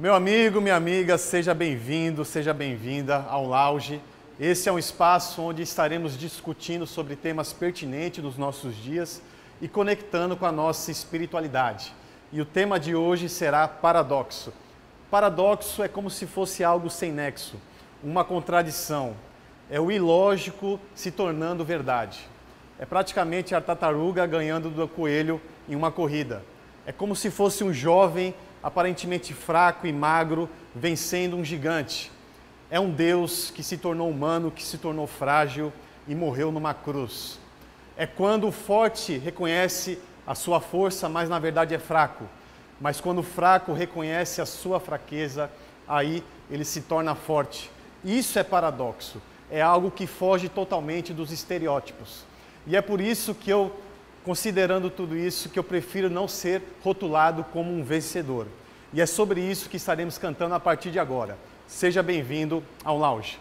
Meu amigo, minha amiga, seja bem-vindo, seja bem-vinda ao Lounge. Esse é um espaço onde estaremos discutindo sobre temas pertinentes dos nossos dias e conectando com a nossa espiritualidade. E o tema de hoje será paradoxo. Paradoxo é como se fosse algo sem nexo, uma contradição. É o ilógico se tornando verdade. É praticamente a tartaruga ganhando do coelho em uma corrida. É como se fosse um jovem aparentemente fraco e magro vencendo um gigante. É um Deus que se tornou humano, que se tornou frágil e morreu numa cruz. É quando o forte reconhece a sua força, mas na verdade é fraco. Mas quando o fraco reconhece a sua fraqueza, aí ele se torna forte. Isso é paradoxo. É algo que foge totalmente dos estereótipos. E é por isso que considerando tudo isso, que eu prefiro não ser rotulado como um vencedor. E é sobre isso que estaremos cantando a partir de agora. Seja bem-vindo ao Lounge.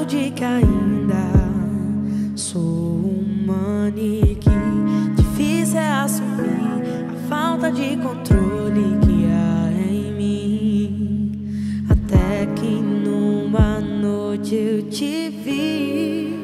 De que ainda sou um manequim. Difícil é assumir a falta de controle que há em mim. Até que numa noite eu te vi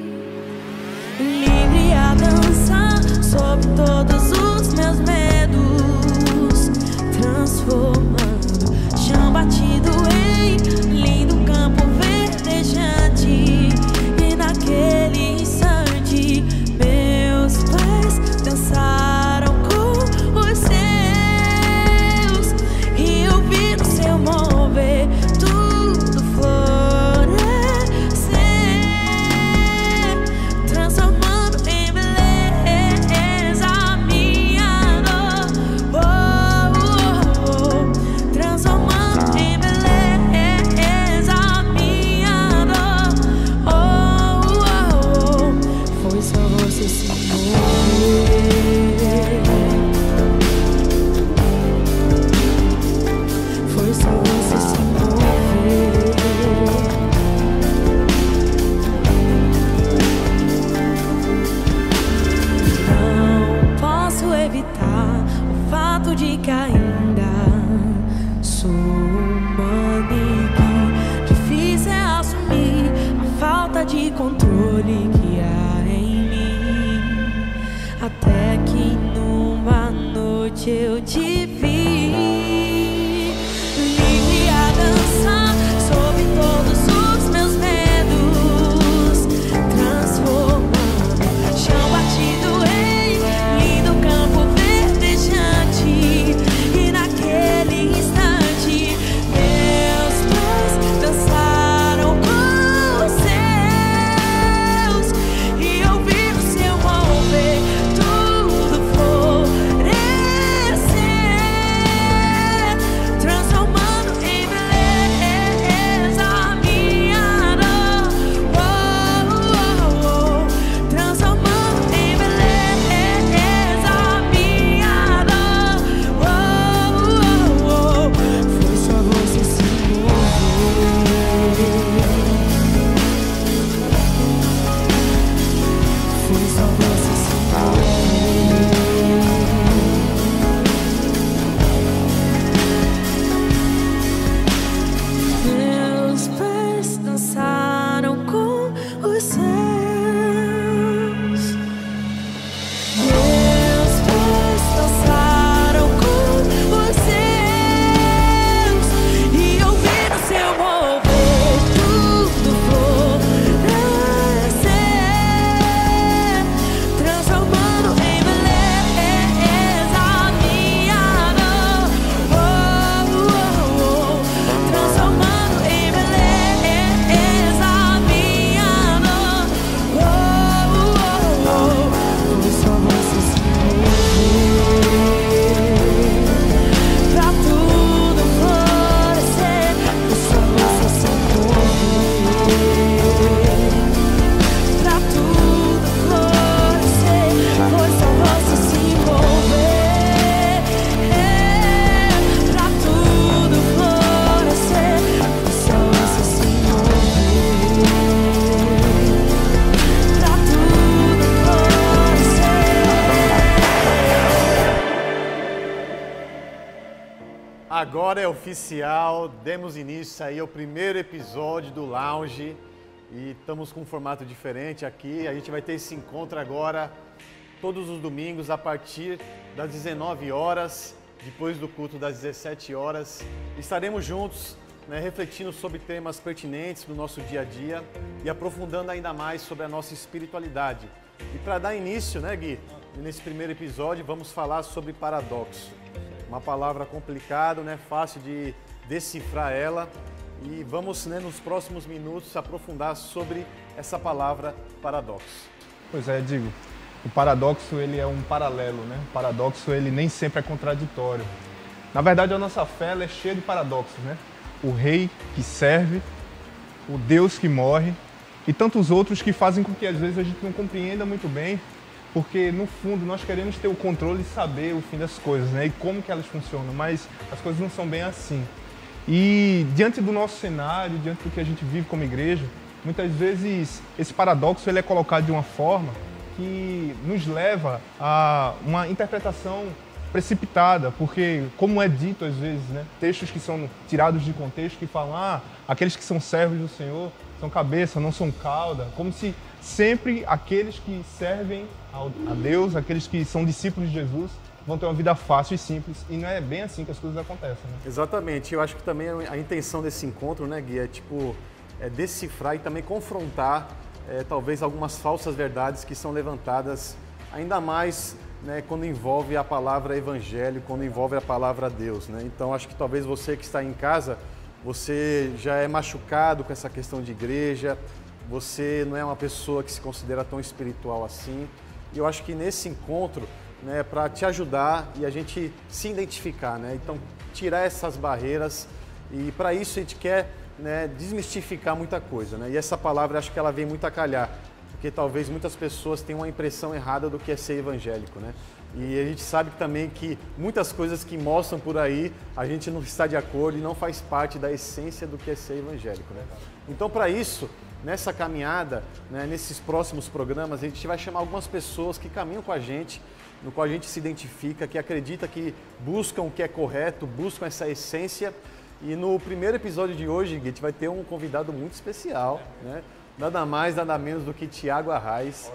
Agora é oficial, demos início aí ao primeiro episódio do Lounge e estamos com um formato diferente aqui. A gente vai ter esse encontro agora todos os domingos a partir das 19 horas, depois do culto das 17 horas. Estaremos juntos, refletindo sobre temas pertinentes do nosso dia a dia e aprofundando ainda mais sobre a nossa espiritualidade. E para dar início, Gui, nesse primeiro episódio vamos falar sobre paradoxo. Uma palavra complicada, fácil de decifrar ela. E vamos, nos próximos minutos, aprofundar sobre essa palavra paradoxo. Pois é, digo, o paradoxo ele é um paralelo, O paradoxo ele nem sempre é contraditório. Na verdade, a nossa fé ela é cheia de paradoxos, O rei que serve, o Deus que morre e tantos outros que fazem com que às vezes a gente não compreenda muito bem, porque no fundo nós queremos ter o controle e saber o fim das coisas, E como que elas funcionam, mas as coisas não são bem assim. E diante do nosso cenário, diante do que a gente vive como igreja, muitas vezes esse paradoxo ele é colocado de uma forma que nos leva a uma interpretação precipitada, porque como é dito às vezes, textos que são tirados de contexto que falam, aqueles que são servos do Senhor são cabeça, não são cauda, como se sempre aqueles que servem a Deus, aqueles que são discípulos de Jesus, vão ter uma vida fácil e simples, e não é bem assim que as coisas acontecem. Exatamente, eu acho que também a intenção desse encontro, Gui, é decifrar e também confrontar talvez algumas falsas verdades que são levantadas, ainda mais quando envolve a palavra evangelho, quando envolve a palavra Deus. Então acho que talvez você que está em casa, você já é machucado com essa questão de igreja, você não é uma pessoa que se considera tão espiritual assim. E eu acho que nesse encontro, para te ajudar e a gente se identificar, Então, tirar essas barreiras e para isso a gente quer desmistificar muita coisa, E essa palavra, acho que ela vem muito a calhar, porque talvez muitas pessoas tenham uma impressão errada do que é ser evangélico, E a gente sabe também que muitas coisas que mostram por aí, a gente não está de acordo e não faz parte da essência do que é ser evangélico, Então, para isso, nessa caminhada, nesses próximos programas, a gente vai chamar algumas pessoas que caminham com a gente, no qual a gente se identifica, que acredita, que buscam o que é correto, buscam essa essência. E no primeiro episódio de hoje, Gui, a gente vai ter um convidado muito especial, Nada mais, nada menos do que Tiago Arraes,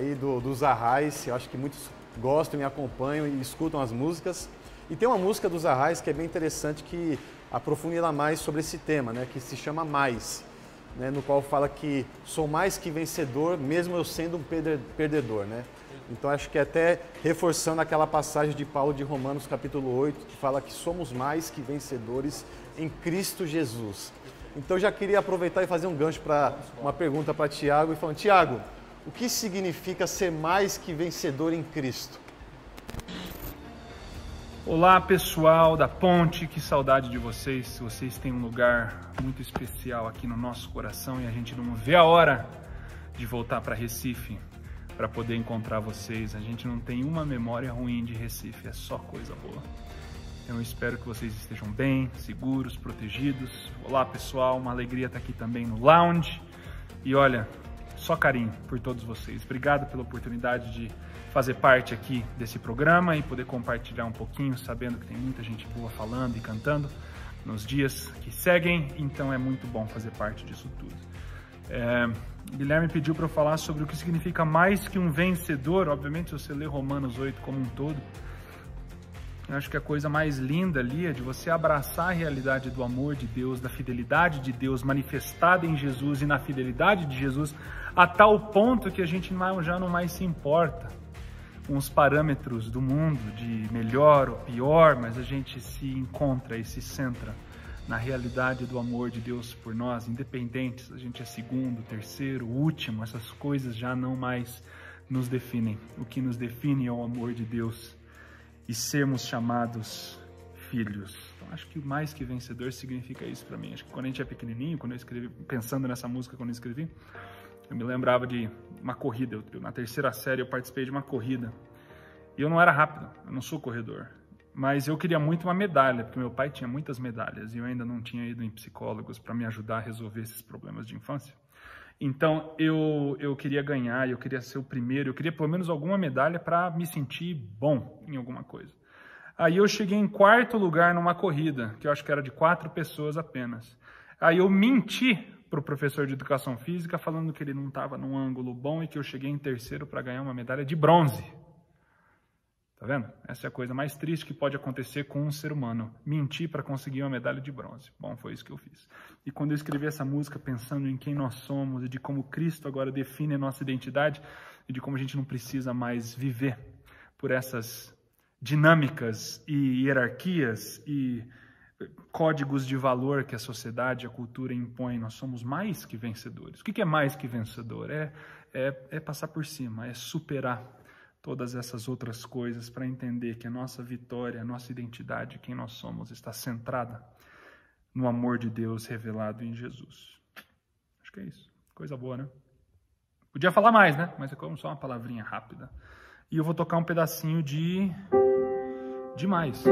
e dos Arraes. Eu acho que muitos gostam e acompanham e escutam as músicas. E tem uma música dos Arraes que é bem interessante, que aprofunda mais sobre esse tema, que se chama Mais, no qual fala que sou mais que vencedor, mesmo eu sendo um perdedor, Então acho que até reforçando aquela passagem de Paulo de Romanos capítulo 8, que fala que somos mais que vencedores em Cristo Jesus. Então já queria aproveitar e fazer um gancho para uma pergunta para Tiago, e falando, Tiago, o que significa ser mais que vencedor em Cristo? Olá pessoal da Ponte, que saudade de vocês. Vocês têm um lugar muito especial aqui no nosso coração e a gente não vê a hora de voltar para Recife para poder encontrar vocês. A gente não tem uma memória ruim de Recife, é só coisa boa. Eu espero que vocês estejam bem, seguros, protegidos. Olá pessoal, uma alegria estar aqui também no Lounge. E olha, só carinho por todos vocês. Obrigado pela oportunidade de fazer parte aqui desse programa e poder compartilhar um pouquinho, sabendo que tem muita gente boa falando e cantando nos dias que seguem. Então é muito bom fazer parte disso tudo. Guilherme pediu para eu falar sobre o que significa mais que um vencedor. Obviamente, se você ler Romanos 8 como um todo, eu acho que a coisa mais linda ali é de você abraçar a realidade do amor de Deus, da fidelidade de Deus manifestada em Jesus e na fidelidade de Jesus, a tal ponto que a gente já não mais se importa com os parâmetros do mundo, de melhor ou pior, mas a gente se encontra e se centra na realidade do amor de Deus por nós, independentes, a gente é segundo, terceiro, último, essas coisas já não mais nos definem. O que nos define é o amor de Deus e sermos chamados filhos. Então acho que mais que vencedor significa isso para mim. Acho que quando a gente é pequenininho, quando eu escrevi, pensando nessa música quando eu escrevi, eu me lembrava de uma corrida. Na terceira série eu participei de uma corrida e eu não era rápido, eu não sou corredor. Mas eu queria muito uma medalha, porque meu pai tinha muitas medalhas e eu ainda não tinha ido em psicólogos para me ajudar a resolver esses problemas de infância. Então eu queria ganhar, eu queria ser o primeiro, eu queria pelo menos alguma medalha para me sentir bom em alguma coisa. Aí eu cheguei em 4º lugar numa corrida, que eu acho que era de 4 pessoas apenas. Aí eu menti para o professor de educação física, falando que ele não estava num ângulo bom e que eu cheguei em 3º para ganhar uma medalha de bronze. Tá vendo? Essa é a coisa mais triste que pode acontecer com um ser humano. Mentir para conseguir uma medalha de bronze. Bom, foi isso que eu fiz. E quando eu escrevi essa música pensando em quem nós somos e de como Cristo agora define a nossa identidade e de como a gente não precisa mais viver por essas dinâmicas e hierarquias e códigos de valor que a sociedade, a cultura impõe, nós somos mais que vencedores. O que é mais que vencedor? É passar por cima, é superar todas essas outras coisas para entender que a nossa vitória, a nossa identidade, quem nós somos, está centrada no amor de Deus revelado em Jesus. Acho que é isso. Coisa boa, né? Podia falar mais, né? Mas é como só uma palavrinha rápida. E eu vou tocar um pedacinho de mais.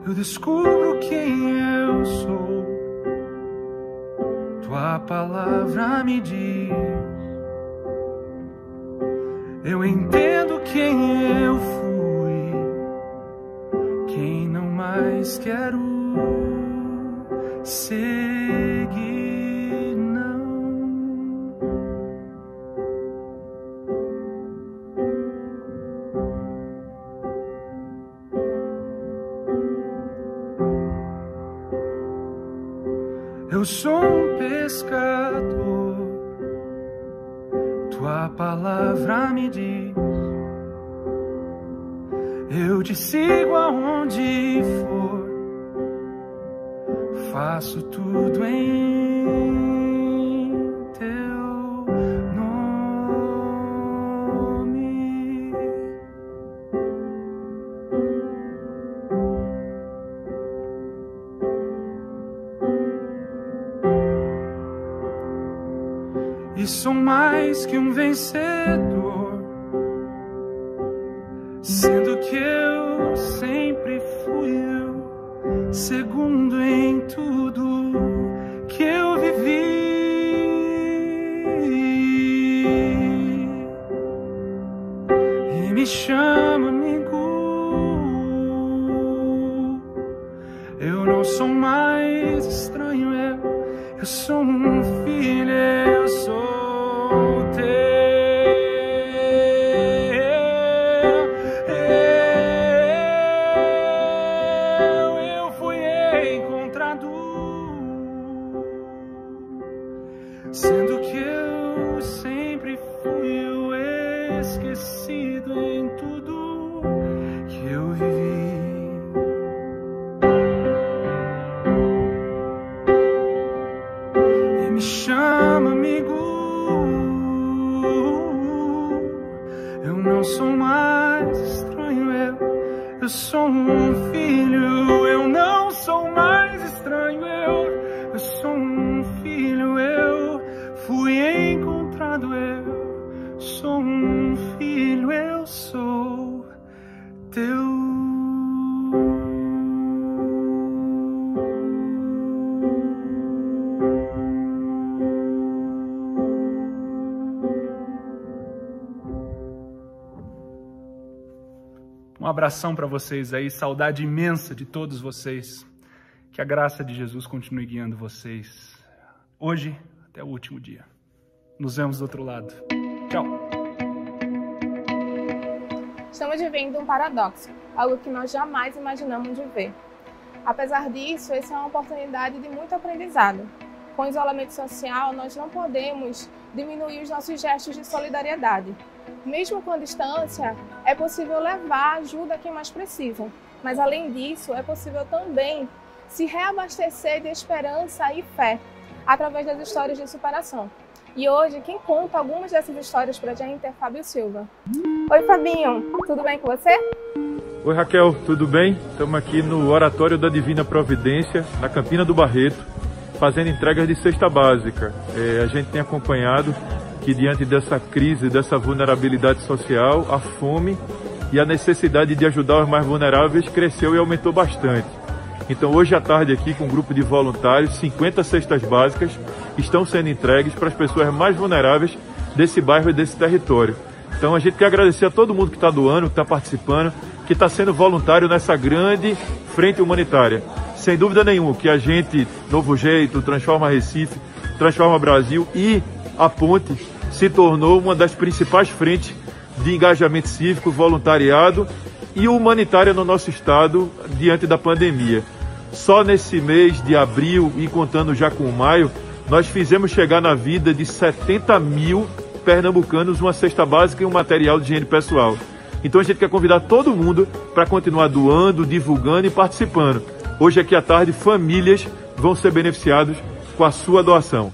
Eu descubro quem eu sou, tua palavra me diz. Eu entendo quem eu fui, quem não mais quero seguir, não. Eu sou um pescador, tua palavra me diz. Eu te sigo aonde for, faço tudo em teu nome. E sou mais que um vencedor, sendo que eu sempre fui eu, segundo em tudo que eu vivi. E me chama amigo, eu não sou mais estranho, eu sou um filho, eu sou sendo que eu sempre fui o esquecido em tudo que eu vivi. E me chama amigo, eu não sou mais estranho, eu sou um filho, eu não sou mais estranho, eu sou um filho, eu fui encontrado, eu sou um filho, eu sou teu. Um abração para vocês aí, saudade imensa de todos vocês. Que a graça de Jesus continue guiando vocês hoje até o último dia. Nos vemos do outro lado. Tchau. Estamos vivendo um paradoxo, algo que nós jamais imaginamos viver. Apesar disso, essa é uma oportunidade de muito aprendizado. Com o isolamento social, nós não podemos diminuir os nossos gestos de solidariedade. Mesmo com a distância, é possível levar ajuda a quem mais precisa. Mas, além disso, é possível também se reabastecer de esperança e fé, através das histórias de superação. E hoje, quem conta algumas dessas histórias pra gente é Fábio Silva. Oi, Fabinho, tudo bem com você? Oi, Raquel, tudo bem? Estamos aqui no Oratório da Divina Providência, na Campina do Barreto, fazendo entregas de cesta básica. A gente tem acompanhado que diante dessa crise, dessa vulnerabilidade social, a fome e a necessidade de ajudar os mais vulneráveis cresceu e aumentou bastante. Então hoje à tarde aqui com um grupo de voluntários, 50 cestas básicas estão sendo entregues para as pessoas mais vulneráveis desse bairro e desse território. Então a gente quer agradecer a todo mundo que está doando, que está participando, que está sendo voluntário nessa grande frente humanitária. Sem dúvida nenhuma que a gente, Novo Jeito, Transforma Recife, Transforma Brasil e a Ponte se tornou uma das principais frentes de engajamento cívico, voluntariado e humanitária no nosso estado diante da pandemia. Só nesse mês de abril e contando já com maio, nós fizemos chegar na vida de 70 mil pernambucanos uma cesta básica e um material de higiene pessoal. Então a gente quer convidar todo mundo para continuar doando, divulgando e participando. Hoje aqui à tarde, famílias vão ser beneficiadas com a sua doação.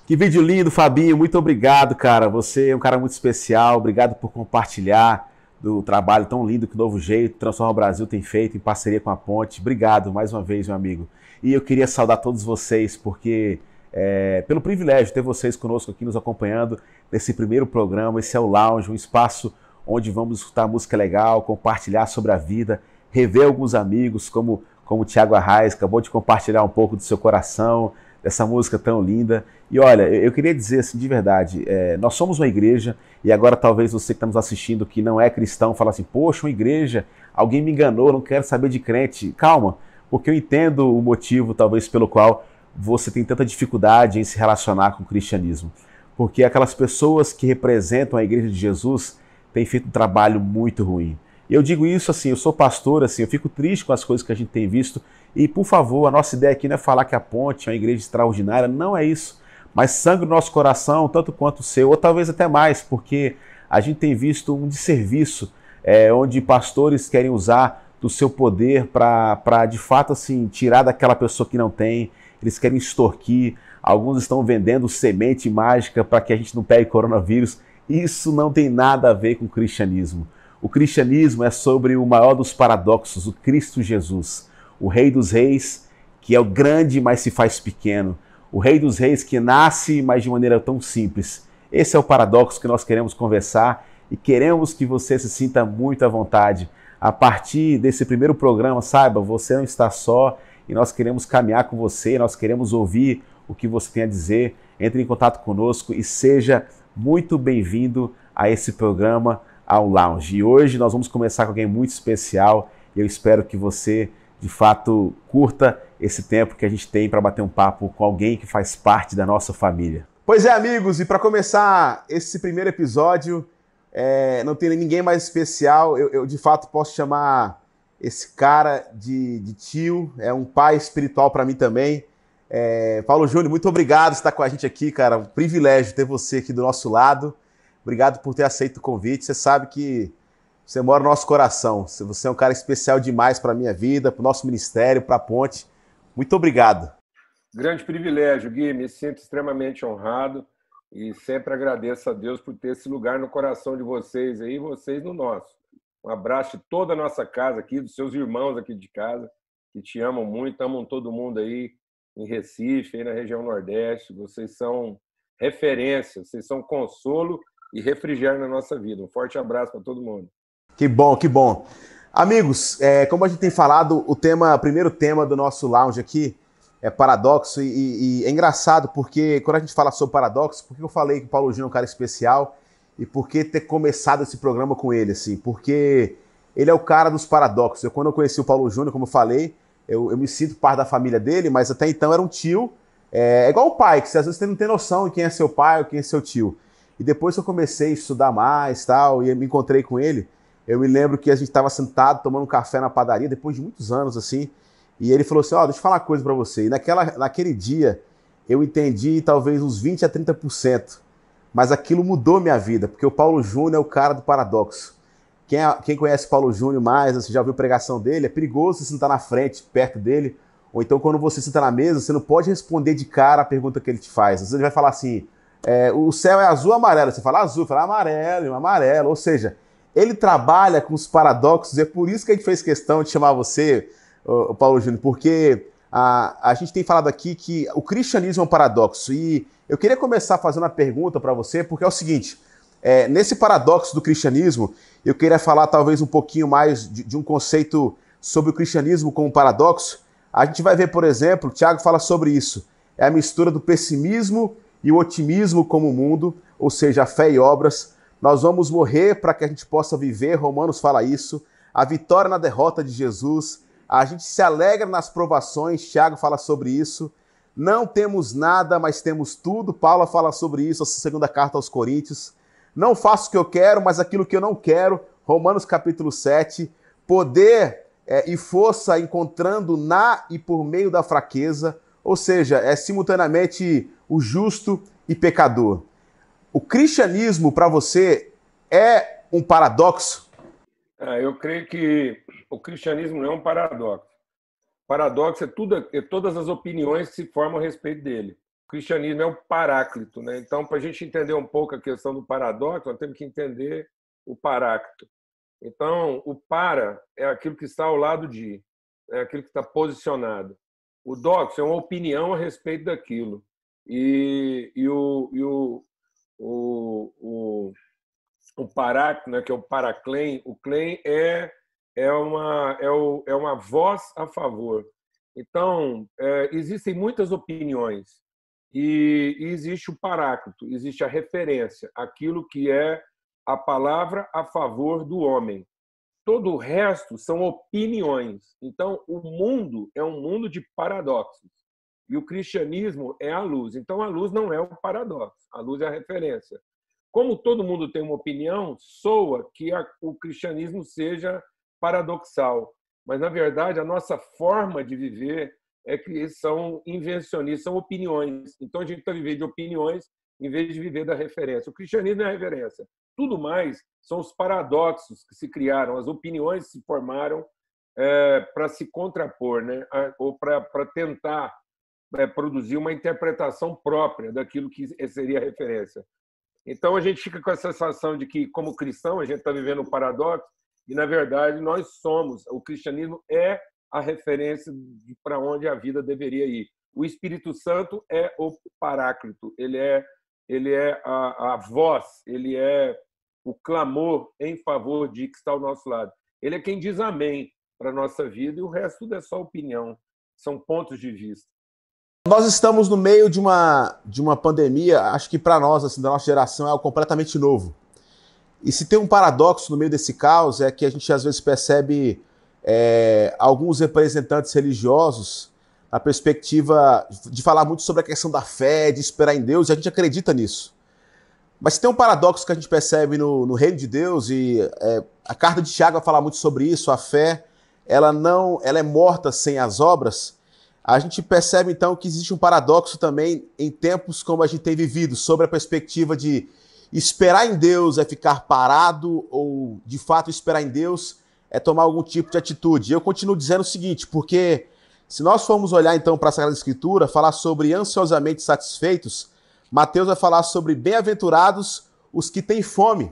Que vídeo lindo, Fabinho. Muito obrigado, cara. Você é um cara muito especial. Obrigado por compartilhar do trabalho tão lindo que o Novo Jeito, Transforma Brasil tem feito em parceria com a Ponte. Obrigado mais uma vez, meu amigo. E eu queria saudar todos vocês, porque pelo privilégio de ter vocês conosco aqui nos acompanhando nesse primeiro programa. Esse é o Lounge, um espaço onde vamos escutar música legal, compartilhar sobre a vida, rever alguns amigos, como o Thiago Arraes, acabou de compartilhar um pouco do seu coração, dessa música tão linda. E olha, eu queria dizer assim, de verdade, nós somos uma igreja, e agora talvez você que está nos assistindo que não é cristão, fala assim, poxa, uma igreja, alguém me enganou, não quero saber de crente. Calma, porque eu entendo o motivo talvez pelo qual você tem tanta dificuldade em se relacionar com o cristianismo. Porque aquelas pessoas que representam a igreja de Jesus têm feito um trabalho muito ruim. E eu digo isso assim, eu sou pastor, assim, eu fico triste com as coisas que a gente tem visto. E, por favor, a nossa ideia aqui não é falar que a Ponte é uma igreja extraordinária, não é isso. Mas sangue no nosso coração, tanto quanto o seu, ou talvez até mais, porque a gente tem visto um desserviço, onde pastores querem usar do seu poder para, de fato, assim, tirar daquela pessoa que não tem. Eles querem extorquir, alguns estão vendendo semente mágica para que a gente não pegue coronavírus. Isso não tem nada a ver com o cristianismo. O cristianismo é sobre o maior dos paradoxos, o Cristo Jesus, o Rei dos Reis, que é o grande, mas se faz pequeno. O Rei dos Reis que nasce, mas de maneira tão simples. Esse é o paradoxo que nós queremos conversar e queremos que você se sinta muito à vontade. A partir desse primeiro programa, saiba, você não está só e nós queremos caminhar com você, nós queremos ouvir o que você tem a dizer. Entre em contato conosco e seja muito bem-vindo a esse programa, ao Lounge. E hoje nós vamos começar com alguém muito especial e eu espero que você, de fato, curta esse tempo que a gente tem para bater um papo com alguém que faz parte da nossa família. Pois é, amigos, e para começar esse primeiro episódio, não tem ninguém mais especial. Eu de fato posso chamar esse cara de tio, é um pai espiritual para mim também. Paulo Júnior, muito obrigado por estar com a gente aqui, cara. Um privilégio ter você aqui do nosso lado. Obrigado por ter aceito o convite. Você sabe que você mora no nosso coração. Você é um cara especial demais para a minha vida, para o nosso ministério, para a Ponte. Muito obrigado. Grande privilégio, Gui. Me sinto extremamente honrado e sempre agradeço a Deus por ter esse lugar no coração de vocês aí, vocês no nosso. Um abraço de toda a nossa casa aqui, dos seus irmãos aqui de casa, que te amam muito, amam todo mundo aí em Recife, aí na região Nordeste. Vocês são referência, vocês são consolo e refrigério na nossa vida. Um forte abraço para todo mundo. Que bom, que bom. Amigos, como a gente tem falado, o primeiro tema do nosso lounge aqui é paradoxo e é engraçado porque quando a gente fala sobre paradoxo, por que eu falei que o Paulo Júnior é um cara especial e por que ter começado esse programa com ele, assim? Porque ele é o cara dos paradoxos. Quando eu conheci o Paulo Júnior, como eu falei, eu me sinto parte da família dele, mas até então era um tio. É igual o pai, que você, às vezes você não tem noção de quem é seu pai ou quem é seu tio. E depois que eu comecei a estudar mais tal, e eu me encontrei com ele, eu me lembro que a gente estava sentado tomando um café na padaria, depois de muitos anos, assim, e ele falou assim, deixa eu falar uma coisa para você. E naquele dia, eu entendi talvez uns 20 a 30%, mas aquilo mudou minha vida, porque o Paulo Júnior é o cara do paradoxo. Quem conhece o Paulo Júnior mais, você já ouviu a pregação dele, é perigoso você sentar na frente, perto dele, ou então quando você senta na mesa, você não pode responder de cara a pergunta que ele te faz. Às vezes ele vai falar assim, o céu é azul ou amarelo? Você fala azul, fala amarelo, ou seja, ele trabalha com os paradoxos, e é por isso que a gente fez questão de chamar você, o Paulo Júnior, porque a gente tem falado aqui que o cristianismo é um paradoxo, e eu queria começar fazendo uma pergunta para você, porque é o seguinte, Nesse paradoxo do cristianismo, eu queria falar talvez um pouquinho mais de um conceito sobre o cristianismo como paradoxo. A gente vai ver, por exemplo, Tiago fala sobre isso. É a mistura do pessimismo e o otimismo como mundo, ou seja, a fé e obras. Nós vamos morrer para que a gente possa viver, Romanos fala isso. A vitória na derrota de Jesus. A gente se alegra nas provações, Tiago fala sobre isso. Não temos nada, mas temos tudo. Paulo fala sobre isso, a segunda carta aos Coríntios. Não faço o que eu quero, mas aquilo que eu não quero. Romanos capítulo 7. Poder e força encontrando na e por meio da fraqueza. Ou seja, é simultaneamente o justo e pecador. O cristianismo, para você, é um paradoxo? Eu creio que o cristianismo não é um paradoxo. Paradoxo é todas as opiniões que se formam a respeito dele. O cristianismo é um paráclito, né? Então, para a gente entender um pouco a questão do paradoxo, nós temos que entender o paráclito. Então, o para é aquilo que está ao lado de, é aquilo que está posicionado. O doxo é uma opinião a respeito daquilo. O paráclito, né, que é o paraclem, o clem é uma voz a favor. Então, existem muitas opiniões e existe o paráclito, existe a referência, aquilo que é a palavra a favor do homem. Todo o resto são opiniões. Então, o mundo é um mundo de paradoxos. E o cristianismo é a luz. Então, a luz não é o paradoxo, a luz é a referência. Como todo mundo tem uma opinião, soa que o cristianismo seja paradoxal. Mas, na verdade, a nossa forma de viver é que são invencionistas, são opiniões. Então, a gente está vivendo de opiniões em vez de viver da referência. O cristianismo é a referência. Tudo mais são os paradoxos que se criaram, as opiniões que se formaram para se contrapor, né? Ou para tentar produzir uma interpretação própria daquilo que seria a referência. Então, a gente fica com a sensação de que, como cristão, a gente está vivendo um paradoxo e, na verdade, nós somos. O cristianismo é a referência para onde a vida deveria ir. O Espírito Santo é o paráclito, ele é a voz, ele é o clamor em favor de que está ao nosso lado. Ele é quem diz amém para a nossa vida e o resto tudo é só opinião, são pontos de vista. Nós estamos no meio de uma pandemia, acho que para nós, assim, da nossa geração, é algo completamente novo. E se tem um paradoxo no meio desse caos, é que a gente às vezes percebe alguns representantes religiosos na perspectiva de falar muito sobre a questão da fé, de esperar em Deus, e a gente acredita nisso. Mas tem um paradoxo que a gente percebe no reino de Deus, e a carta de Tiago vai falar muito sobre isso, a fé, ela é morta sem as obras. A gente percebe então que existe um paradoxo também em tempos como a gente tem vivido, sobre a perspectiva de esperar em Deus é ficar parado, ou de fato esperar em Deus é tomar algum tipo de atitude. Eu continuo dizendo o seguinte, porque se nós formos olhar então para a Sagrada Escritura, falar sobre ansiosamente satisfeitos, Mateus vai falar sobre bem-aventurados os que têm fome.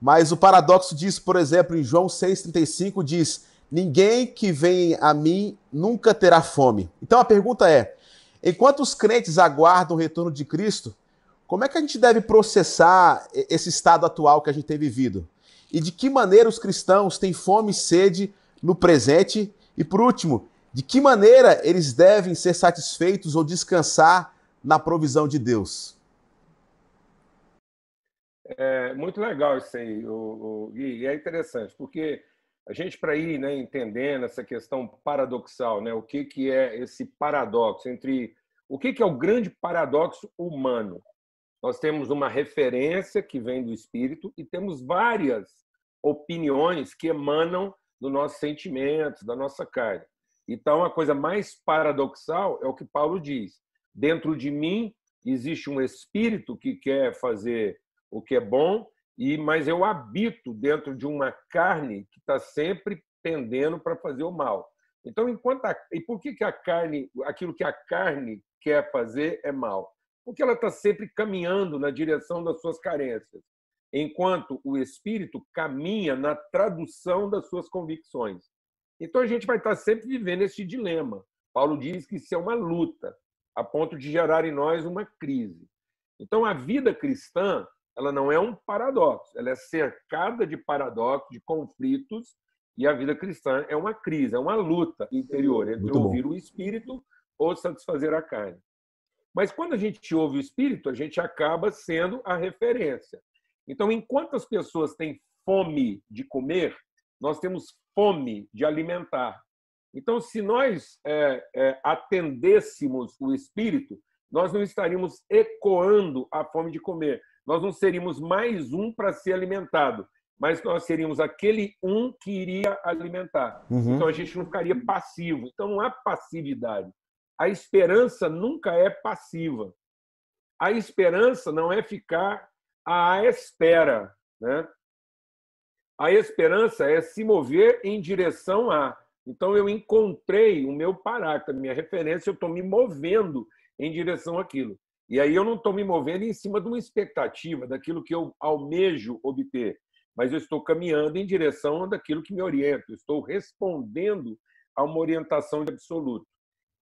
Mas o paradoxo diz, por exemplo, em João 6,35 diz: ninguém que vem a mim nunca terá fome. Então a pergunta é, enquanto os crentes aguardam o retorno de Cristo, como é que a gente deve processar esse estado atual que a gente tem vivido? E de que maneira os cristãos têm fome e sede no presente? E por último, de que maneira eles devem ser satisfeitos ou descansar na provisão de Deus? É muito legal isso aí, Gui, e é interessante, porque a gente, para ir, né, entendendo essa questão paradoxal, né, o que é esse paradoxo entre o que é o grande paradoxo humano. Nós temos uma referência que vem do Espírito e temos várias opiniões que emanam dos nossos sentimentos, da nossa carne. Então, a coisa mais paradoxal é o que Paulo diz. Dentro de mim existe um espírito que quer fazer o que é bom, mas eu habito dentro de uma carne que está sempre pendendo para fazer o mal. Então, e por que a carne, aquilo que a carne quer fazer é mal? Porque ela está sempre caminhando na direção das suas carências, enquanto o espírito caminha na tradução das suas convicções. Então, a gente vai estar sempre vivendo esse dilema. Paulo diz que isso é uma luta, a ponto de gerar em nós uma crise. Então, a vida cristã Ela não é um paradoxo, ela é cercada de paradoxos, de conflitos, e a vida cristã é uma crise, é uma luta interior entre ouvir o Espírito ou satisfazer a carne. Mas quando a gente ouve o Espírito, a gente acaba sendo a referência. Então, enquanto as pessoas têm fome de comer, nós temos fome de alimentar. Então, se nós atendêssemos o Espírito, nós não estaríamos ecoando a fome de comer. Nós não seríamos mais um para ser alimentado, mas nós seríamos aquele um que iria alimentar. Então, a gente não ficaria passivo. Então, não há passividade. A esperança nunca é passiva. A esperança não é ficar à espera, né? A esperança é se mover em direção a. Então, eu encontrei o meu parâmetro, a minha referência, eu estou me movendo em direção àquilo. E aí eu não estou me movendo em cima de uma expectativa, daquilo que eu almejo obter, mas eu estou caminhando em direção daquilo que me orienta, eu estou respondendo a uma orientação de absoluto.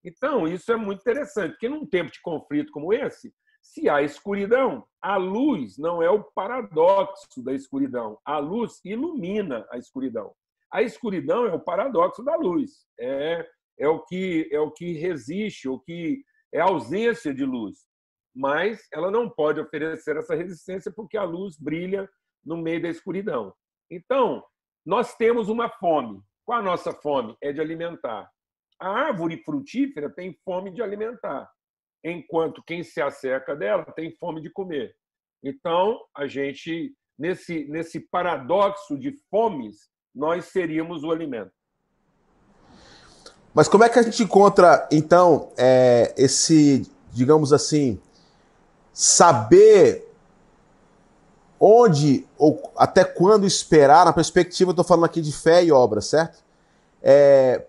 Então, isso é muito interessante, porque num tempo de conflito como esse, se há escuridão, a luz não é o paradoxo da escuridão, a luz ilumina a escuridão. A escuridão é o paradoxo da luz, é o que resiste, o que é a ausência de luz. Mas ela não pode oferecer essa resistência porque a luz brilha no meio da escuridão. Então, nós temos uma fome. Qual a nossa fome? É de alimentar. A árvore frutífera tem fome de alimentar, enquanto quem se acerca dela tem fome de comer. Então, a gente, nesse paradoxo de fomes, nós seríamos o alimento. Mas como é que a gente encontra, então, esse, digamos assim, saber onde ou até quando esperar, na perspectiva, eu estou falando aqui de fé e obra, certo?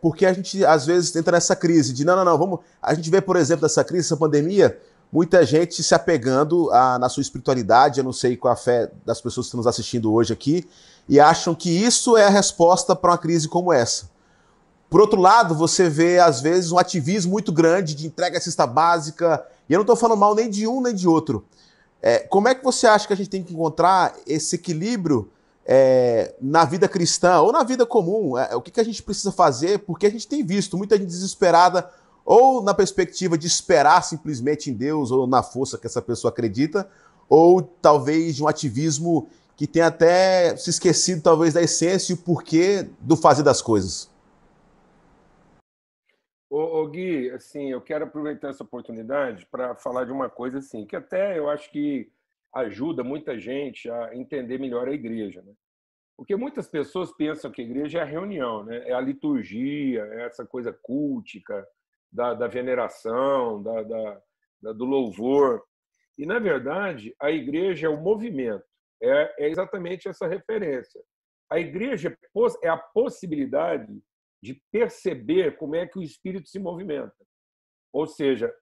Porque a gente, às vezes, entra nessa crise de não, vamos... A gente vê, por exemplo, nessa crise, essa pandemia, muita gente se apegando na sua espiritualidade, eu não sei qual a fé das pessoas que estão nos assistindo hoje aqui, e acham que isso é a resposta para uma crise como essa. Por outro lado, você vê, às vezes, um ativismo muito grande de entrega à cesta básica, e eu não estou falando mal nem de um nem de outro. Como é que você acha que a gente tem que encontrar esse equilíbrio na vida cristã ou na vida comum? O que a gente precisa fazer? Porque a gente tem visto muita gente desesperada, ou na perspectiva de esperar simplesmente em Deus ou na força que essa pessoa acredita, ou talvez de um ativismo que tem até se esquecido talvez da essência e o porquê do fazer das coisas. Ô Gui, assim, eu quero aproveitar essa oportunidade para falar de uma coisa assim, que até eu acho que ajuda muita gente a entender melhor a igreja, né? Porque muitas pessoas pensam que a igreja é a reunião, né? É a liturgia, é essa coisa cultica da veneração, do louvor. E, na verdade, a igreja é o movimento, é exatamente essa referência. A igreja é a possibilidade de perceber como é que o Espírito se movimenta. Ou seja,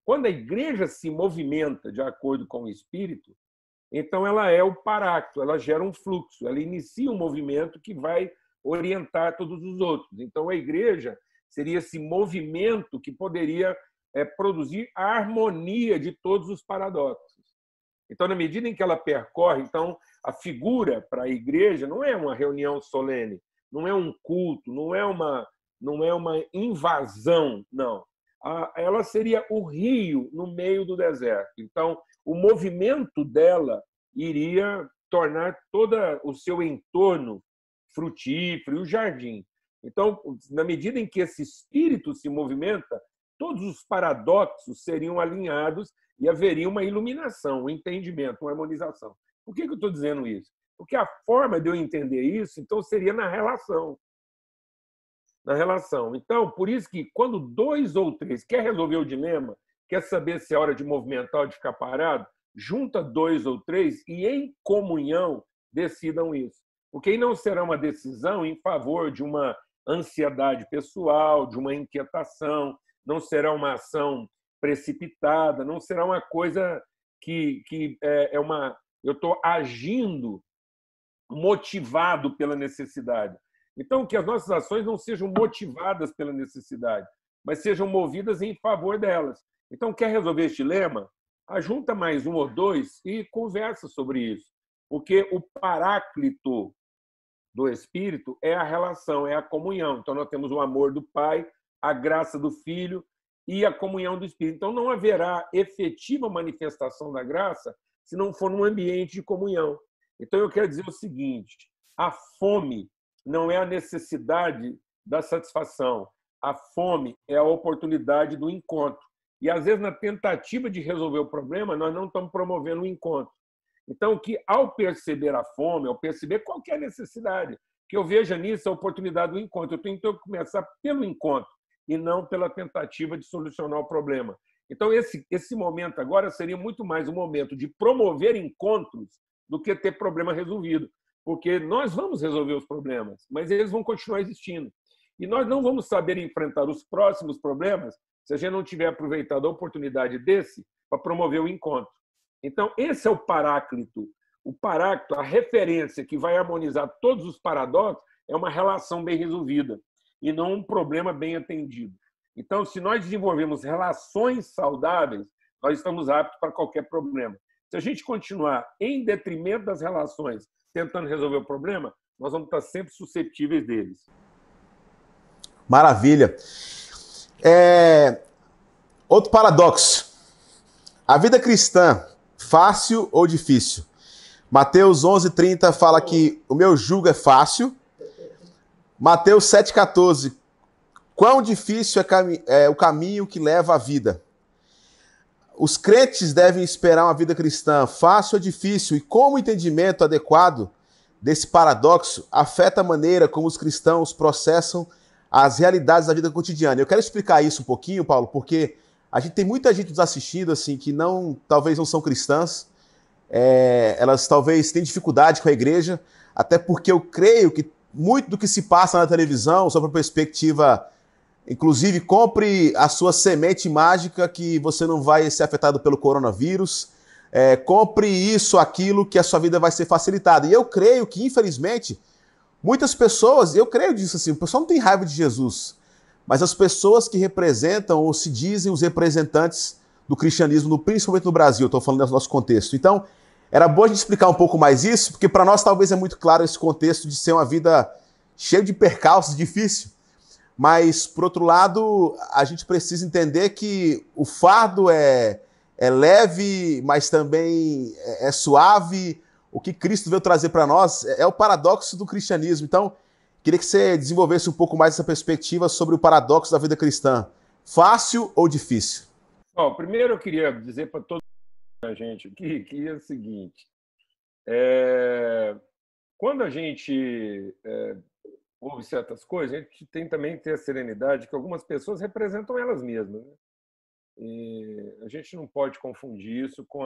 quando a igreja se movimenta de acordo com o Espírito, então ela é o paráclito, ela gera um fluxo, ela inicia um movimento que vai orientar todos os outros. Então a igreja seria esse movimento que poderia produzir a harmonia de todos os paradoxos. Então, na medida em que ela percorre, então a figura para a igreja não é uma reunião solene, não é um culto, não é uma invasão, não. Ela seria o rio no meio do deserto. Então, o movimento dela iria tornar todo o seu entorno frutífero, o jardim. Então, na medida em que esse espírito se movimenta, todos os paradoxos seriam alinhados e haveria uma iluminação, um entendimento, uma harmonização. Por que eu estou dizendo isso? Porque a forma de eu entender isso, então, seria na relação. Na relação. Então, por isso que quando 2 ou 3 quer resolver o dilema, quer saber se é hora de movimentar ou de ficar parado, junta 2 ou 3 e, em comunhão, decidam isso. Porque aí não será uma decisão em favor de uma ansiedade pessoal, de uma inquietação, não será uma ação precipitada, não será uma coisa que eu estou agindo motivado pela necessidade. Então, que as nossas ações não sejam motivadas pela necessidade, mas sejam movidas em favor delas. Então, quer resolver este dilema? Ajunta mais um ou dois e conversa sobre isso. Porque o paráclito do Espírito é a relação, é a comunhão. Então, nós temos o amor do Pai, a graça do Filho e a comunhão do Espírito. Então, não haverá efetiva manifestação da graça se não for num ambiente de comunhão. Então, eu quero dizer o seguinte: a fome não é a necessidade da satisfação. A fome é a oportunidade do encontro. E, às vezes, na tentativa de resolver o problema, nós não estamos promovendo o encontro. Então, que ao perceber a fome, ao perceber qual que é a necessidade, que eu veja nisso a oportunidade do encontro. Eu tenho que começar pelo encontro e não pela tentativa de solucionar o problema. Então, esse momento agora seria muito mais um momento de promover encontros do que ter problema resolvido. Porque nós vamos resolver os problemas, mas eles vão continuar existindo. E nós não vamos saber enfrentar os próximos problemas se a gente não tiver aproveitado a oportunidade desse para promover o encontro. Então, esse é o paráclito. O paráclito, a referência que vai harmonizar todos os paradoxos, é uma relação bem resolvida e não um problema bem atendido. Então, se nós desenvolvemos relações saudáveis, nós estamos aptos para qualquer problema. Se a gente continuar em detrimento das relações, tentando resolver o problema, nós vamos estar sempre suscetíveis deles. Maravilha. Outro paradoxo. A vida cristã, fácil ou difícil? Mateus 11:30 fala que o meu jugo é fácil. Mateus 7:14, quão difícil é o caminho que leva à vida? Os crentes devem esperar uma vida cristã fácil ou difícil? E como o entendimento adequado desse paradoxo afeta a maneira como os cristãos processam as realidades da vida cotidiana? Eu quero explicar isso um pouquinho, Paulo, porque a gente tem muita gente nos assistindo assim que talvez não são cristãs, elas talvez têm dificuldade com a igreja, até porque eu creio que muito do que se passa na televisão, sob a perspectiva, inclusive, compre a sua semente mágica que você não vai ser afetado pelo coronavírus, compre isso, aquilo, que a sua vida vai ser facilitada. E eu creio que, infelizmente, muitas pessoas, eu creio disso assim, o pessoal não tem raiva de Jesus, mas as pessoas que representam ou se dizem os representantes do cristianismo, principalmente no Brasil, estou falando do nosso contexto. Então, era bom a gente explicar um pouco mais isso, porque para nós talvez é muito claro esse contexto de ser uma vida cheia de percalços, difícil. Mas, por outro lado, a gente precisa entender que o fardo é leve, mas também é suave. O que Cristo veio trazer para nós é o paradoxo do cristianismo. Então, queria que você desenvolvesse um pouco mais essa perspectiva sobre o paradoxo da vida cristã. Fácil ou difícil? Bom, primeiro eu queria dizer para toda a gente aqui que é o seguinte. Quando a gente ouve certas coisas, a gente tem também que ter a serenidade que algumas pessoas representam elas mesmas, né? E a gente não pode confundir isso com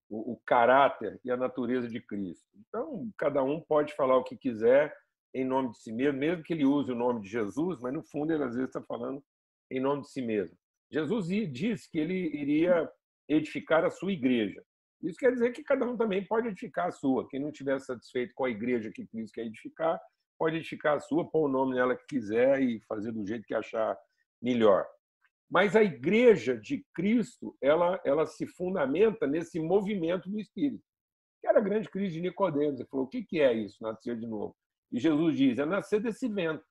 o caráter e a natureza de Cristo. Então, cada um pode falar o que quiser em nome de si mesmo, mesmo que ele use o nome de Jesus, mas no fundo ele às vezes está falando em nome de si mesmo. Jesus disse que ele iria edificar a sua igreja. Isso quer dizer que cada um também pode edificar a sua. Quem não estiver satisfeito com a igreja que Cristo quer edificar, pode edificar a sua, pôr o nome nela que quiser e fazer do jeito que achar melhor. Mas a igreja de Cristo, ela se fundamenta nesse movimento do Espírito. Que era a grande crise de Nicodemos. Ele falou, o que é isso, nascer de novo? E Jesus diz, é nascer desse vento.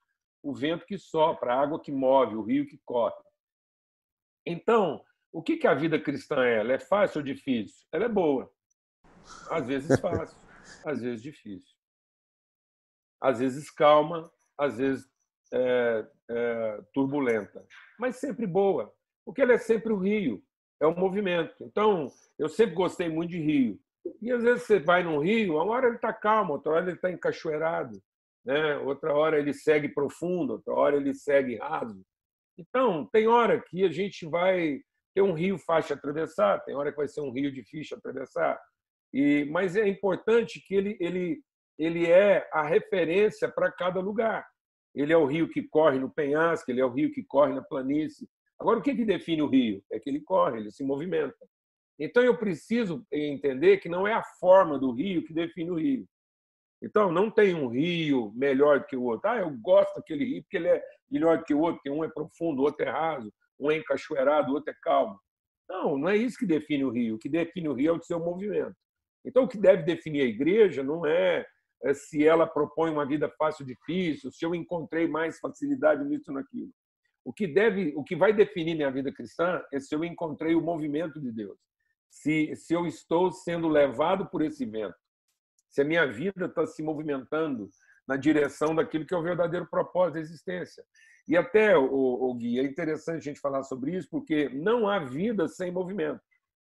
O vento que sopra, a água que move, o rio que corre. Então, o que a vida cristã é? Ela é fácil ou difícil? Ela é boa. Às vezes fácil, às vezes difícil. Às vezes calma, às vezes turbulenta. Mas sempre boa, porque ela é sempre o rio, é o movimento. Então, eu sempre gostei muito de rio. E às vezes você vai num rio, uma hora ele está calmo, outra hora ele está encachoeirado, né? Outra hora ele segue profundo, outra hora ele segue raso. Então, tem hora que a gente vai ter um rio fácil de atravessar, tem hora que vai ser um rio difícil de atravessar. Mas é importante que ele é a referência para cada lugar. Ele é o rio que corre no penhasco, ele é o rio que corre na planície. Agora, o que define o rio? É que ele corre, ele se movimenta. Então, eu preciso entender que não é a forma do rio que define o rio. Então, não tem um rio melhor do que o outro. Eu gosto daquele rio porque ele é melhor do que o outro, porque um é profundo, o outro é raso, um é encachoeirado, o outro é calmo. Não, não é isso que define o rio. O que define o rio é o seu movimento. Então, o que deve definir a igreja não é se ela propõe uma vida fácil ou difícil, se eu encontrei mais facilidade nisso ou naquilo. O que vai definir minha vida cristã é se eu encontrei o movimento de Deus, se eu estou sendo levado por esse vento, se a minha vida está se movimentando na direção daquilo que é o verdadeiro propósito da existência. E até, o Gui, é interessante a gente falar sobre isso, porque não há vida sem movimento.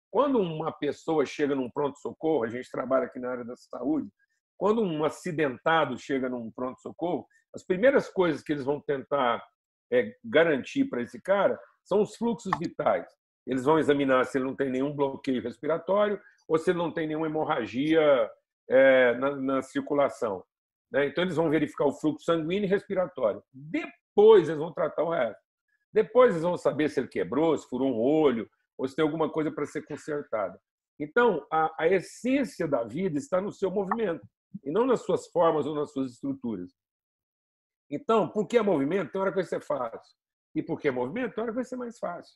Quando uma pessoa chega num pronto-socorro, a gente trabalha aqui na área da saúde, quando um acidentado chega num pronto-socorro, as primeiras coisas que eles vão tentar garantir para esse cara são os fluxos vitais. Eles vão examinar se ele não tem nenhum bloqueio respiratório ou se ele não tem nenhuma hemorragia na circulação. Né? Então, eles vão verificar o fluxo sanguíneo e respiratório. Depois, eles vão tratar o resto. Depois, eles vão saber se ele quebrou, se furou um olho ou se tem alguma coisa para ser consertada. Então, a essência da vida está no seu movimento e não nas suas formas ou nas suas estruturas. Então, por que é movimento? Tem hora que vai ser fácil. E por que é movimento? Tem hora que vai ser mais fácil.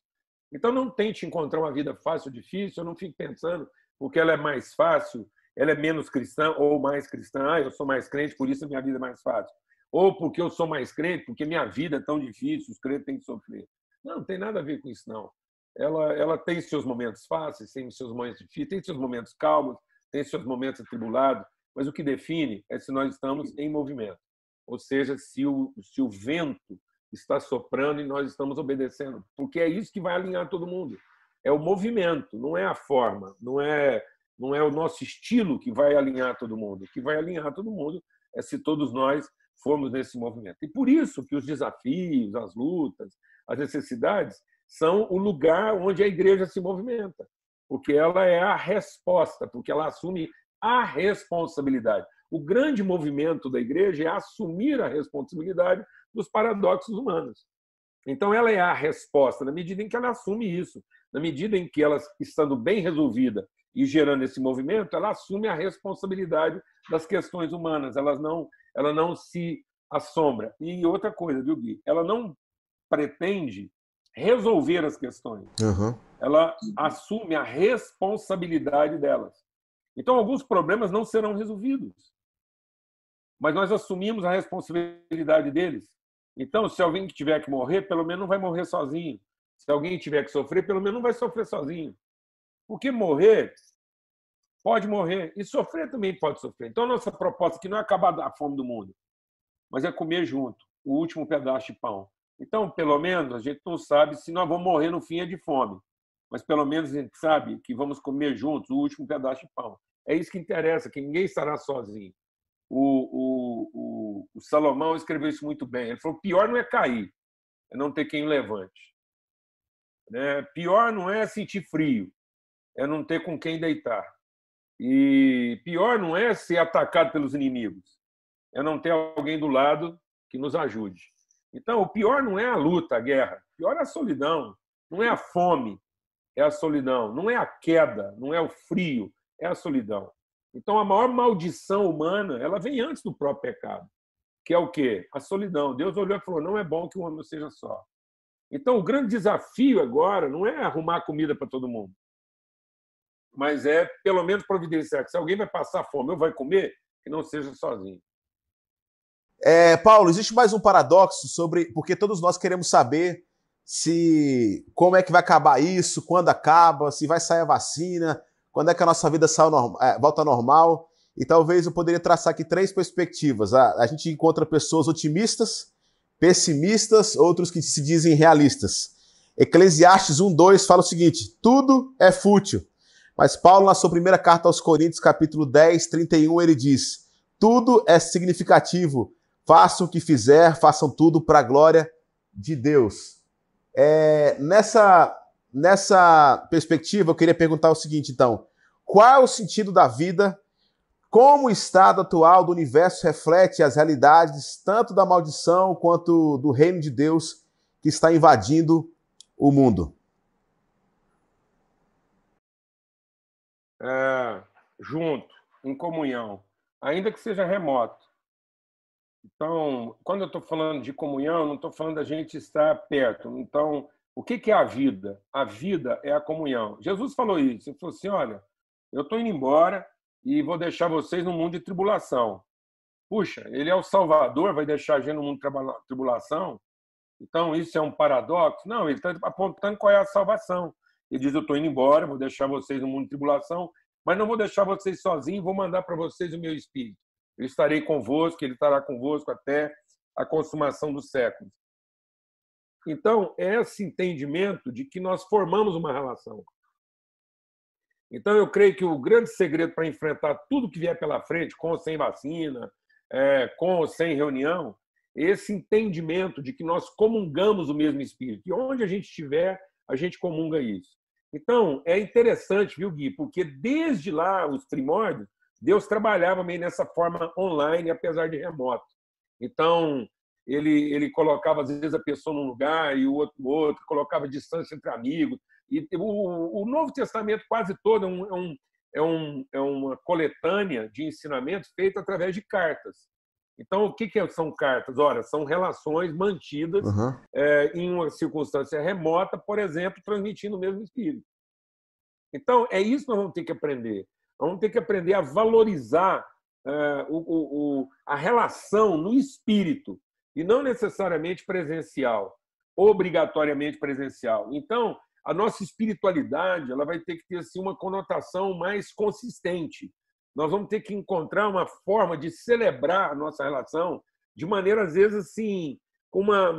Então, não tente encontrar uma vida fácil ou difícil, eu não fique pensando porque ela é mais fácil, ela é menos cristã ou mais cristã. Eu sou mais crente, por isso a minha vida é mais fácil. Ou porque eu sou mais crente, porque minha vida é tão difícil, os crentes têm que sofrer. Não tem nada a ver com isso, não. Ela tem seus momentos fáceis, tem seus momentos difíceis, tem seus momentos calmos, tem seus momentos atribulados, mas o que define é se nós estamos em movimento. Ou seja, se o vento está soprando e nós estamos obedecendo. Porque é isso que vai alinhar todo mundo. É o movimento, não é a forma, não é o nosso estilo que vai alinhar todo mundo. O que vai alinhar todo mundo é se todos nós formos nesse movimento. E por isso que os desafios, as lutas, as necessidades são o lugar onde a igreja se movimenta. Porque ela é a resposta, porque ela assume a responsabilidade. O grande movimento da igreja é assumir a responsabilidade dos paradoxos humanos. Então, ela é a resposta, na medida em que ela assume isso. Na medida em que ela, estando bem resolvida e gerando esse movimento, ela assume a responsabilidade das questões humanas. Ela não se assombra. E outra coisa, viu, Gui? Ela não pretende resolver as questões. Uhum. Ela assume a responsabilidade delas. Então, alguns problemas não serão resolvidos, mas nós assumimos a responsabilidade deles. Então, se alguém tiver que morrer, pelo menos não vai morrer sozinho. Se alguém tiver que sofrer, pelo menos não vai sofrer sozinho. Porque morrer, pode morrer. E sofrer também pode sofrer. Então, a nossa proposta aqui não é acabar a fome do mundo, mas é comer junto o último pedaço de pão. Então, pelo menos, a gente não sabe se nós vamos morrer no fim de fome, mas pelo menos a gente sabe que vamos comer juntos o último pedaço de pão. É isso que interessa, que ninguém estará sozinho. O Salomão escreveu isso muito bem. Ele falou: pior não é cair, é não ter quem levante. Pior não é sentir frio, é não ter com quem deitar. E pior não é ser atacado pelos inimigos, é não ter alguém do lado que nos ajude. Então, o pior não é a luta, a guerra. O pior é a solidão. Não é a fome, é a solidão. Não é a queda, não é o frio, é a solidão. Então, a maior maldição humana, ela vem antes do próprio pecado, que é o quê? A solidão. Deus olhou e falou: não é bom que o homem seja só. Então, o grande desafio agora não é arrumar comida para todo mundo, mas é, pelo menos, providenciar que se alguém vai passar fome ou vai comer, que não seja sozinho. Paulo, existe mais um paradoxo porque todos nós queremos saber como é que vai acabar isso, quando acaba, se vai sair a vacina, quando é que a nossa vida volta ao normal. E talvez eu poderia traçar aqui 3 perspectivas. A gente encontra pessoas otimistas, pessimistas, outros que se dizem realistas. Eclesiastes 1:2 fala o seguinte: tudo é fútil. Mas Paulo, na sua primeira carta aos Coríntios, capítulo 10, 31, ele diz: tudo é significativo. Façam o que fizer, façam tudo para a glória de Deus. Nessa perspectiva, eu queria perguntar o seguinte, então. Qual é o sentido da vida? Como o estado atual do universo reflete as realidades tanto da maldição quanto do reino de Deus que está invadindo o mundo? Junto, em comunhão, ainda que seja remoto. Então, quando eu estou falando de comunhão, não estou falando da gente estar perto. Então, O que é a vida? A vida é a comunhão. Jesus falou isso. Ele falou assim, olha, eu estou indo embora e vou deixar vocês no mundo de tribulação. Puxa, ele é o Salvador, vai deixar a gente no mundo de tribulação? Então, isso é um paradoxo? Não, ele está apontando qual é a salvação. Ele diz, eu estou indo embora, vou deixar vocês no mundo de tribulação, mas não vou deixar vocês sozinhos, vou mandar para vocês o meu Espírito. Eu estarei convosco, ele estará convosco até a consumação dos séculos. Então, é esse entendimento de que nós formamos uma relação. Então, eu creio que o grande segredo para enfrentar tudo que vier pela frente, com ou sem vacina, com ou sem reunião, é esse entendimento de que nós comungamos o mesmo Espírito. E onde a gente estiver, a gente comunga isso. Então, é interessante, viu, Gui? Porque desde lá, os primórdios, Deus trabalhava meio nessa forma online, apesar de remoto. Então, ele colocava, às vezes, a pessoa num lugar e o outro no outro, colocava distância entre amigos. E o Novo Testamento quase todo é uma coletânea de ensinamentos feita através de cartas. Então, o que são cartas? Ora, são relações mantidas em uma circunstância remota, por exemplo, transmitindo o mesmo Espírito. Então, é isso que nós vamos ter que aprender. Nós vamos ter que aprender a valorizar a relação no Espírito, e não necessariamente presencial, obrigatoriamente presencial. Então, a nossa espiritualidade ela vai ter que ter assim, uma conotação mais consistente. Nós vamos ter que encontrar uma forma de celebrar a nossa relação de maneira, às vezes, assim,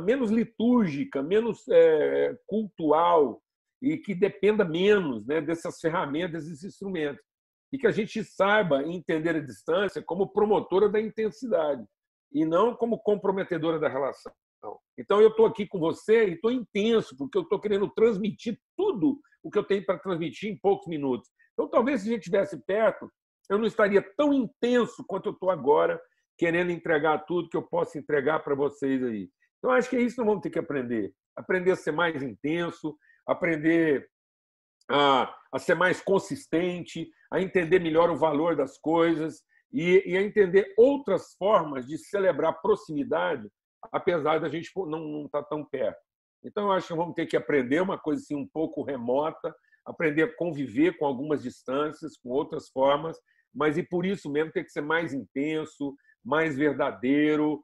menos litúrgica, menos cultural, e que dependa menos, né, dessas ferramentas, desses instrumentos. E que a gente saiba entender a distância como promotora da intensidade e não como comprometedora da relação. Então, eu estou aqui com você e estou intenso, porque eu estou querendo transmitir tudo o que eu tenho para transmitir em poucos minutos. Então, talvez, se a gente estivesse perto, eu não estaria tão intenso quanto eu estou agora, querendo entregar tudo que eu posso entregar para vocês aí. Então, acho que é isso que nós vamos ter que aprender. Aprender a ser mais intenso, aprender a ser mais consistente, a entender melhor o valor das coisas e a entender outras formas de celebrar proximidade, apesar da gente não estar tão perto. Então, eu acho que vamos ter que aprender uma coisa assim, um pouco remota, aprender a conviver com algumas distâncias, com outras formas, mas e por isso mesmo tem que ser mais intenso, mais verdadeiro,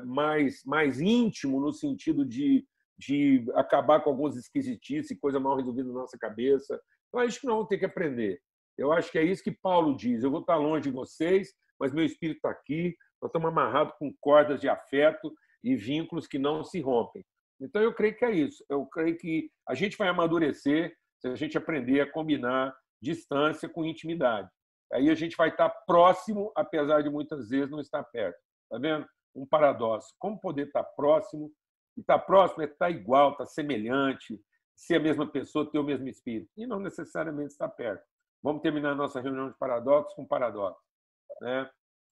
mais íntimo, no sentido de acabar com algumas esquisitices e coisa mal resolvida na nossa cabeça. Então, acho que nós vamos ter que aprender. Eu acho que é isso que Paulo diz. Eu vou estar longe de vocês, mas meu espírito está aqui. Nós estamos amarrados com cordas de afeto e vínculos que não se rompem. Então, eu creio que é isso. Eu creio que a gente vai amadurecer se a gente aprender a combinar distância com intimidade. Aí a gente vai estar próximo, apesar de muitas vezes não estar perto. Está vendo? Um paradoxo. Como poder estar próximo? E estar próximo é estar igual, estar semelhante, ser a mesma pessoa, ter o mesmo espírito. E não necessariamente estar perto. Vamos terminar a nossa reunião de paradoxo com paradoxo, né?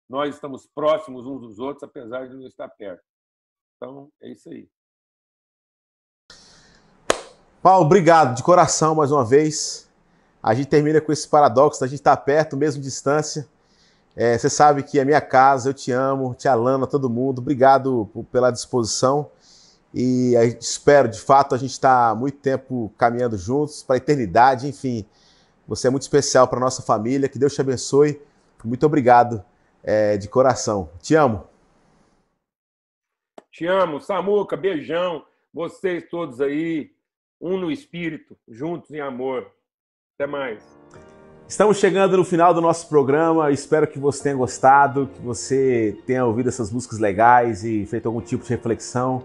Nós estamos próximos uns dos outros, apesar de não estar perto. Então, é isso aí. Paulo, obrigado de coração mais uma vez. A gente termina com esse paradoxo, a gente está perto, mesmo distância. Você sabe que é minha casa, eu te amo, te Alana, todo mundo. Obrigado pela disposição. E a gente espero, de fato, a gente está muito tempo caminhando juntos, para a eternidade, enfim. Você é muito especial para a nossa família, que Deus te abençoe. Muito obrigado de coração. Te amo. Te amo, Samuca, beijão. Vocês todos aí, um no espírito, juntos em amor. Até mais. Estamos chegando no final do nosso programa. Espero que você tenha gostado, que você tenha ouvido essas músicas legais e feito algum tipo de reflexão.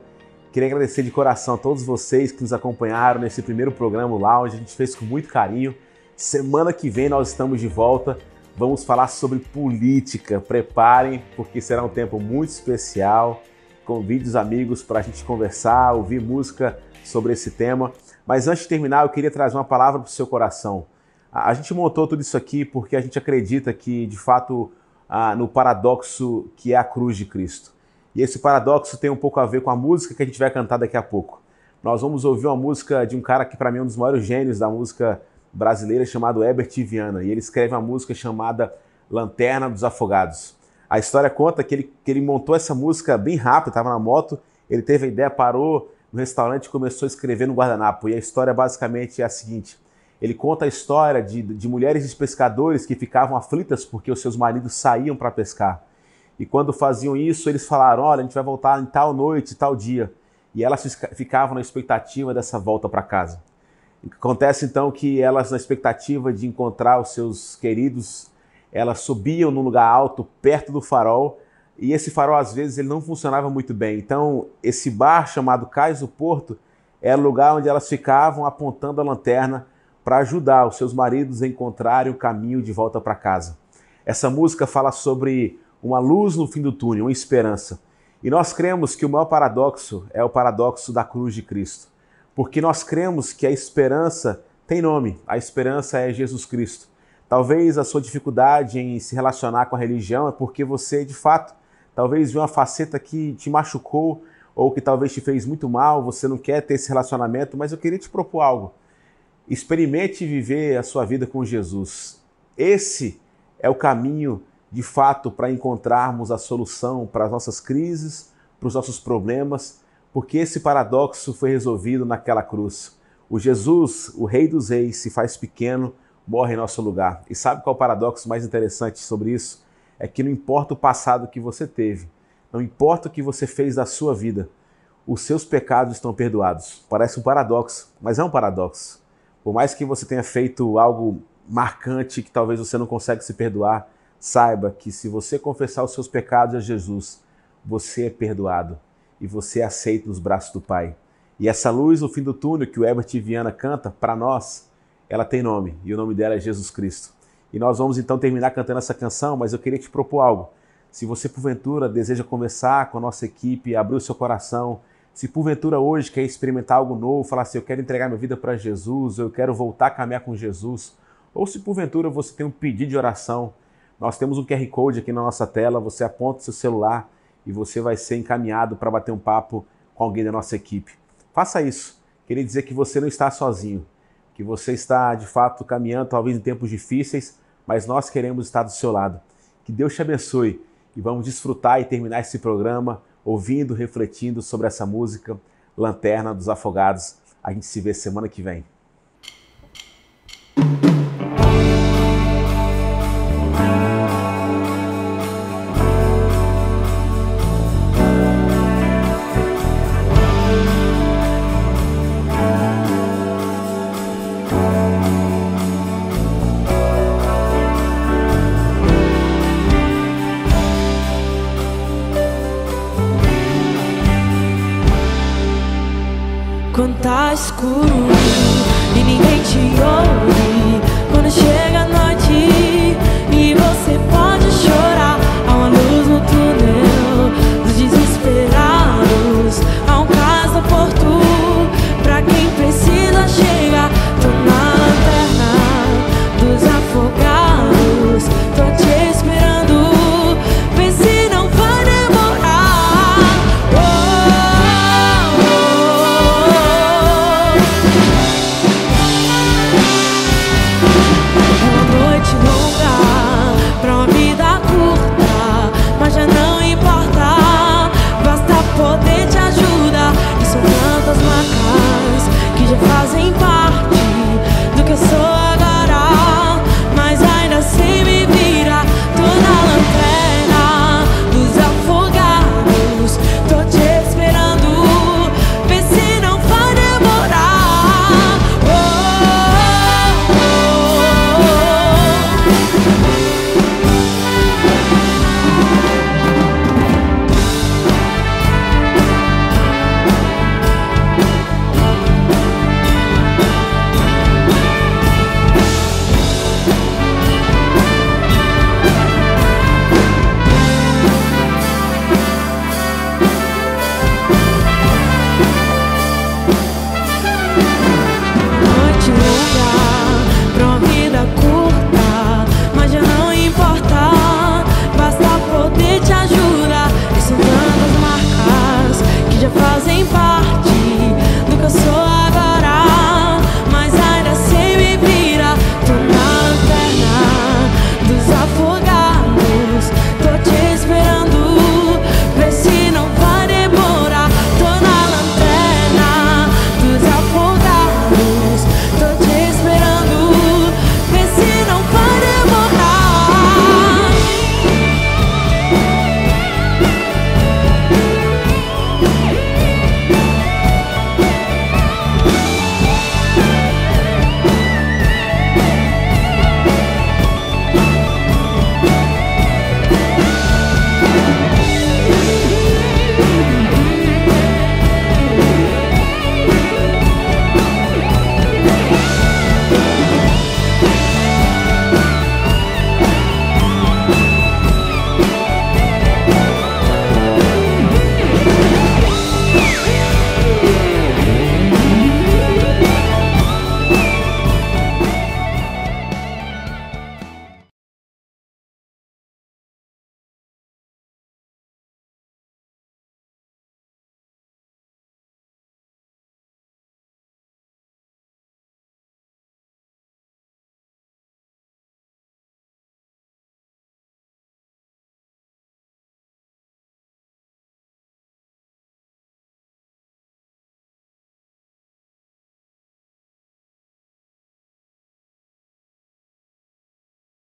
Queria agradecer de coração a todos vocês que nos acompanharam nesse primeiro programa Lounge. A gente fez com muito carinho. Semana que vem nós estamos de volta. Vamos falar sobre política. Preparem, porque será um tempo muito especial. Convide os amigos para a gente conversar, ouvir música sobre esse tema. Mas antes de terminar, eu queria trazer uma palavra para o seu coração. A gente montou tudo isso aqui porque a gente acredita que, de fato, no paradoxo que é a cruz de Cristo. E esse paradoxo tem um pouco a ver com a música que a gente vai cantar daqui a pouco. Nós vamos ouvir uma música de um cara que, para mim, é um dos maiores gênios da música brasileira, chamado Herbert Viana. E ele escreve uma música chamada Lanterna dos Afogados. A história conta que ele montou essa música bem rápido, estava na moto, ele teve a ideia, parou no restaurante e começou a escrever no guardanapo. E a história basicamente é a seguinte: ele conta a história de mulheres de pescadores que ficavam aflitas porque os seus maridos saíam para pescar. E quando faziam isso, eles falaram: olha, a gente vai voltar em tal noite, tal dia. E elas ficavam na expectativa dessa volta para casa. Acontece então que elas, na expectativa de encontrar os seus queridos, elas subiam num lugar alto, perto do farol, e esse farol às vezes ele não funcionava muito bem. Então esse bar chamado Cais do Porto era o lugar onde elas ficavam apontando a lanterna para ajudar os seus maridos a encontrarem o caminho de volta para casa. Essa música fala sobre uma luz no fim do túnel, uma esperança. E nós cremos que o maior paradoxo é o paradoxo da cruz de Cristo. Porque nós cremos que a esperança tem nome, a esperança é Jesus Cristo. Talvez a sua dificuldade em se relacionar com a religião é porque você, de fato, talvez viu uma faceta que te machucou ou que talvez te fez muito mal, você não quer ter esse relacionamento, mas eu queria te propor algo. Experimente viver a sua vida com Jesus. Esse é o caminho, de fato, para encontrarmos a solução para as nossas crises, para os nossos problemas, porque esse paradoxo foi resolvido naquela cruz. O Jesus, o Rei dos Reis, se faz pequeno, morre em nosso lugar. E sabe qual é o paradoxo mais interessante sobre isso? É que não importa o passado que você teve, não importa o que você fez da sua vida, os seus pecados estão perdoados. Parece um paradoxo, mas é um paradoxo. Por mais que você tenha feito algo marcante que talvez você não consiga se perdoar, saiba que se você confessar os seus pecados a Jesus, você é perdoado e você é aceito nos braços do Pai. E essa luz no fim do túnel que o Herbert Viana canta, para nós, ela tem nome, e o nome dela é Jesus Cristo. E nós vamos então terminar cantando essa canção, mas eu queria te propor algo. Se você porventura deseja conversar com a nossa equipe, abrir o seu coração, se porventura hoje quer experimentar algo novo, falar assim, eu quero entregar minha vida para Jesus, eu quero voltar a caminhar com Jesus, ou se porventura você tem um pedido de oração, nós temos um QR Code aqui na nossa tela, você aponta o seu celular e você vai ser encaminhado para bater um papo com alguém da nossa equipe. Faça isso. Queria dizer que você não está sozinho, que você está de fato caminhando talvez em tempos difíceis, mas nós queremos estar do seu lado. Que Deus te abençoe e vamos desfrutar e terminar esse programa ouvindo, refletindo sobre essa música Lanterna dos Afogados. A gente se vê semana que vem. Quando tá escuro e ninguém te ouve, quando chega a noite e você